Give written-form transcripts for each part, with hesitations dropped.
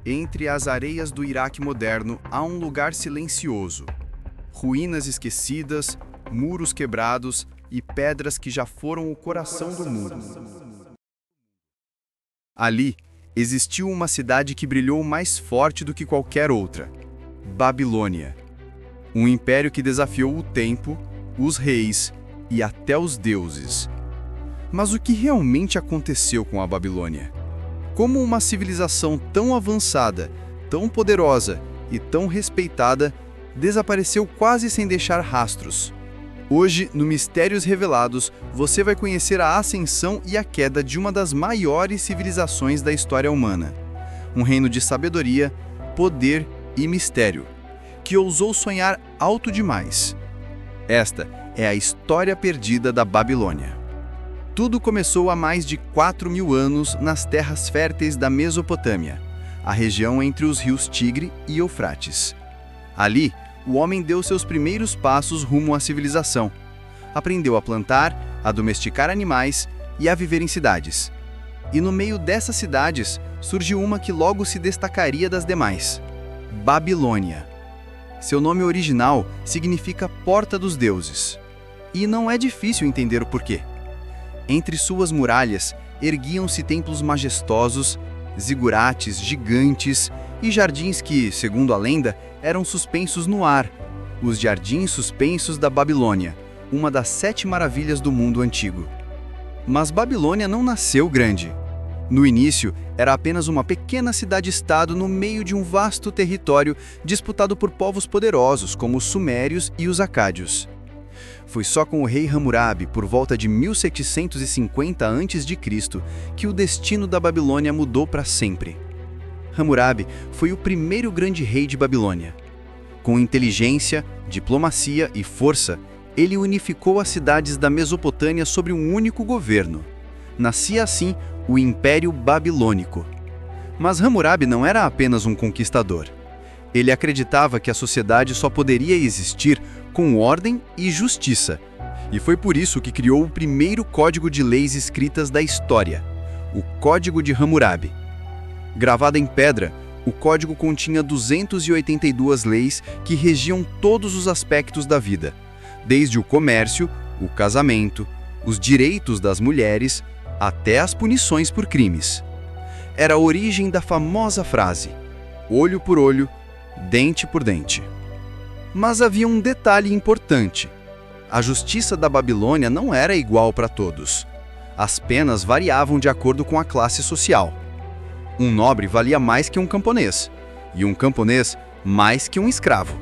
Entre as areias do Iraque moderno há um lugar silencioso. Ruínas esquecidas, muros quebrados e pedras que já foram o coração do mundo. Ali, existiu uma cidade que brilhou mais forte do que qualquer outra: Babilônia. Um império que desafiou o tempo, os reis e até os deuses. Mas o que realmente aconteceu com a Babilônia? Como uma civilização tão avançada, tão poderosa e tão respeitada desapareceu quase sem deixar rastros? Hoje, no Mistérios Revelados, você vai conhecer a ascensão e a queda de uma das maiores civilizações da história humana. Um reino de sabedoria, poder e mistério, que ousou sonhar alto demais. Esta é a história perdida da Babilônia. Tudo começou há mais de 4.000 anos nas terras férteis da Mesopotâmia, a região entre os rios Tigre e Eufrates. Ali, o homem deu seus primeiros passos rumo à civilização. Aprendeu a plantar, a domesticar animais e a viver em cidades. E no meio dessas cidades, surgiu uma que logo se destacaria das demais: Babilônia. Seu nome original significa Porta dos Deuses. E não é difícil entender o porquê. Entre suas muralhas, erguiam-se templos majestosos, zigurates gigantes e jardins que, segundo a lenda, eram suspensos no ar. Os Jardins Suspensos da Babilônia, uma das 7 maravilhas do mundo antigo. Mas Babilônia não nasceu grande. No início, era apenas uma pequena cidade-estado no meio de um vasto território disputado por povos poderosos como os Sumérios e os Acádios. Foi só com o rei Hammurabi, por volta de 1750 a.C., que o destino da Babilônia mudou para sempre. Hammurabi foi o primeiro grande rei de Babilônia. Com inteligência, diplomacia e força, ele unificou as cidades da Mesopotâmia sob um único governo. Nascia assim o Império Babilônico. Mas Hammurabi não era apenas um conquistador. Ele acreditava que a sociedade só poderia existir com ordem e justiça. E foi por isso que criou o primeiro código de leis escritas da história, o Código de Hammurabi. Gravado em pedra, o código continha 282 leis que regiam todos os aspectos da vida, desde o comércio, o casamento, os direitos das mulheres, até as punições por crimes. Era a origem da famosa frase: olho por olho, dente por dente. Mas havia um detalhe importante. A justiça da Babilônia não era igual para todos. As penas variavam de acordo com a classe social. Um nobre valia mais que um camponês, e um camponês mais que um escravo.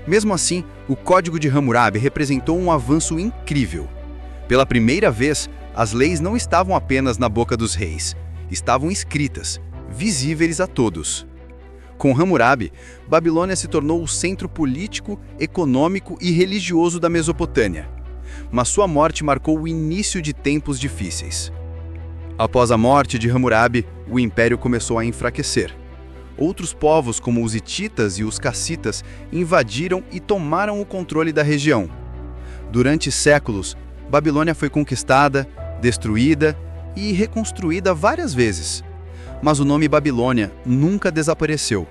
Mesmo assim, o Código de Hammurabi representou um avanço incrível. Pela primeira vez, as leis não estavam apenas na boca dos reis, estavam escritas, visíveis a todos. Com Hammurabi, Babilônia se tornou o centro político, econômico e religioso da Mesopotâmia. Mas sua morte marcou o início de tempos difíceis. Após a morte de Hammurabi, o império começou a enfraquecer. Outros povos, como os hititas e os cassitas, invadiram e tomaram o controle da região. Durante séculos, Babilônia foi conquistada, destruída e reconstruída várias vezes. Mas o nome Babilônia nunca desapareceu.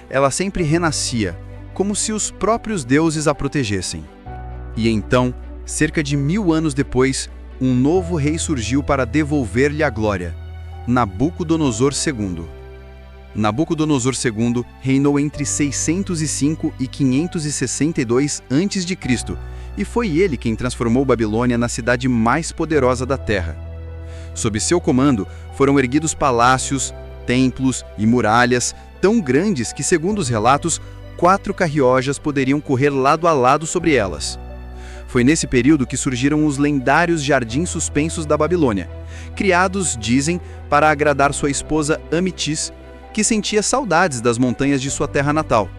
Ela sempre renascia, como se os próprios deuses a protegessem. E então, cerca de 1000 anos depois, um novo rei surgiu para devolver-lhe a glória: Nabucodonosor II. Nabucodonosor II reinou entre 605 e 562 a.C., e foi ele quem transformou Babilônia na cidade mais poderosa da Terra. Sob seu comando, foram erguidos palácios, templos e muralhas tão grandes que, segundo os relatos, 4 carruagens poderiam correr lado a lado sobre elas. Foi nesse período que surgiram os lendários Jardins Suspensos da Babilônia, criados, dizem, para agradar sua esposa Amitis, que sentia saudades das montanhas de sua terra natal.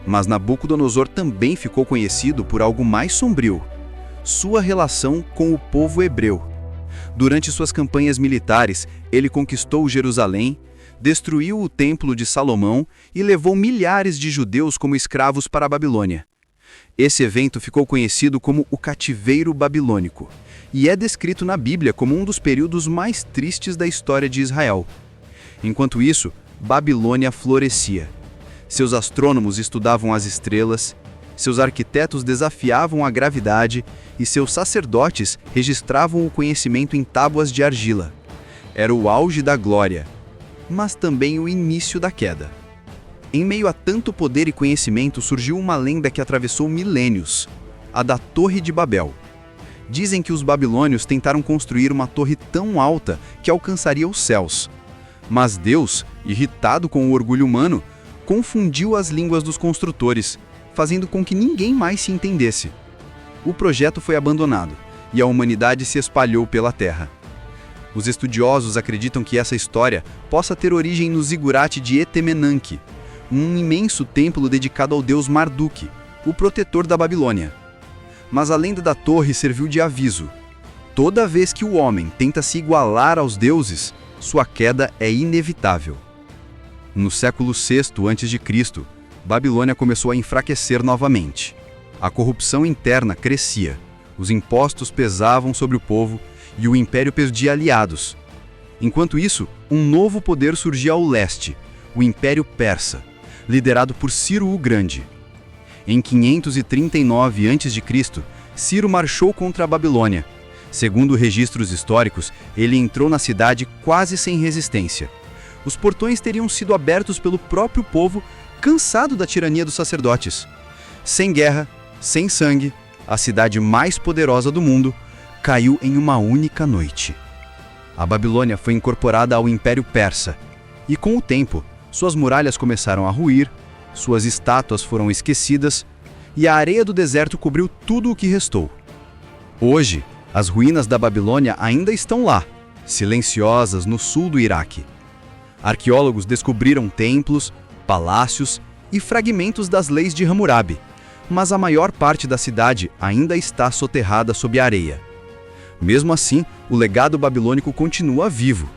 Mas Nabucodonosor também ficou conhecido por algo mais sombrio: sua relação com o povo hebreu. Durante suas campanhas militares, ele conquistou Jerusalém, destruiu o Templo de Salomão e levou milhares de judeus como escravos para a Babilônia. Esse evento ficou conhecido como o Cativeiro Babilônico e é descrito na Bíblia como um dos períodos mais tristes da história de Israel. Enquanto isso, Babilônia florescia. Seus astrônomos estudavam as estrelas, seus arquitetos desafiavam a gravidade e seus sacerdotes registravam o conhecimento em tábuas de argila. Era o auge da glória, mas também o início da queda. Em meio a tanto poder e conhecimento surgiu uma lenda que atravessou milênios, a da Torre de Babel. Dizem que os babilônios tentaram construir uma torre tão alta que alcançaria os céus. Mas Deus, irritado com o orgulho humano, confundiu as línguas dos construtores, fazendo com que ninguém mais se entendesse. O projeto foi abandonado e a humanidade se espalhou pela terra. Os estudiosos acreditam que essa história possa ter origem no zigurate de Etemenanque, um imenso templo dedicado ao deus Marduk, o protetor da Babilônia. Mas a lenda da torre serviu de aviso. Toda vez que o homem tenta se igualar aos deuses, sua queda é inevitável. No século VI a.C., Babilônia começou a enfraquecer novamente. A corrupção interna crescia, os impostos pesavam sobre o povo e o império perdia aliados. Enquanto isso, um novo poder surgia ao leste, o Império Persa, liderado por Ciro o Grande. Em 539 a.C., Ciro marchou contra a Babilônia. Segundo registros históricos, ele entrou na cidade quase sem resistência. Os portões teriam sido abertos pelo próprio povo, cansado da tirania dos sacerdotes. Sem guerra, sem sangue, a cidade mais poderosa do mundo caiu em uma única noite. A Babilônia foi incorporada ao Império Persa, e com o tempo, suas muralhas começaram a ruir, suas estátuas foram esquecidas, e a areia do deserto cobriu tudo o que restou. Hoje, as ruínas da Babilônia ainda estão lá, silenciosas no sul do Iraque. Arqueólogos descobriram templos, palácios e fragmentos das leis de Hammurabi, mas a maior parte da cidade ainda está soterrada sob a areia. Mesmo assim, o legado babilônico continua vivo.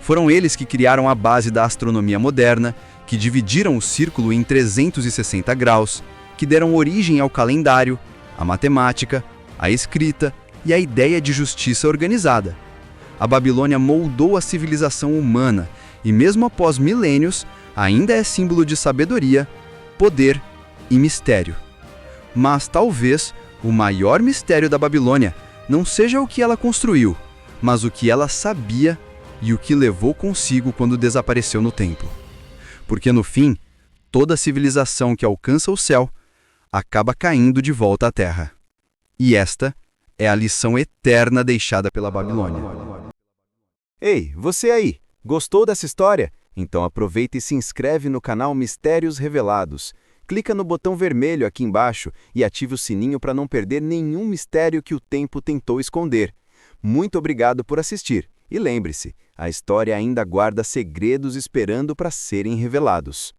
Foram eles que criaram a base da astronomia moderna, que dividiram o círculo em 360 graus, que deram origem ao calendário, à matemática, à escrita e à ideia de justiça organizada. A Babilônia moldou a civilização humana e, mesmo após milênios, ainda é símbolo de sabedoria, poder e mistério. Mas talvez o maior mistério da Babilônia não seja o que ela construiu, mas o que ela sabia e o que levou consigo quando desapareceu no tempo. Porque no fim, toda civilização que alcança o céu acaba caindo de volta à terra. E esta é a lição eterna deixada pela Babilônia. Ei, você aí, gostou dessa história? Então aproveita e se inscreve no canal Mistérios Revelados. Clica no botão vermelho aqui embaixo e ative o sininho para não perder nenhum mistério que o tempo tentou esconder. Muito obrigado por assistir. E lembre-se, a história ainda guarda segredos esperando para serem revelados.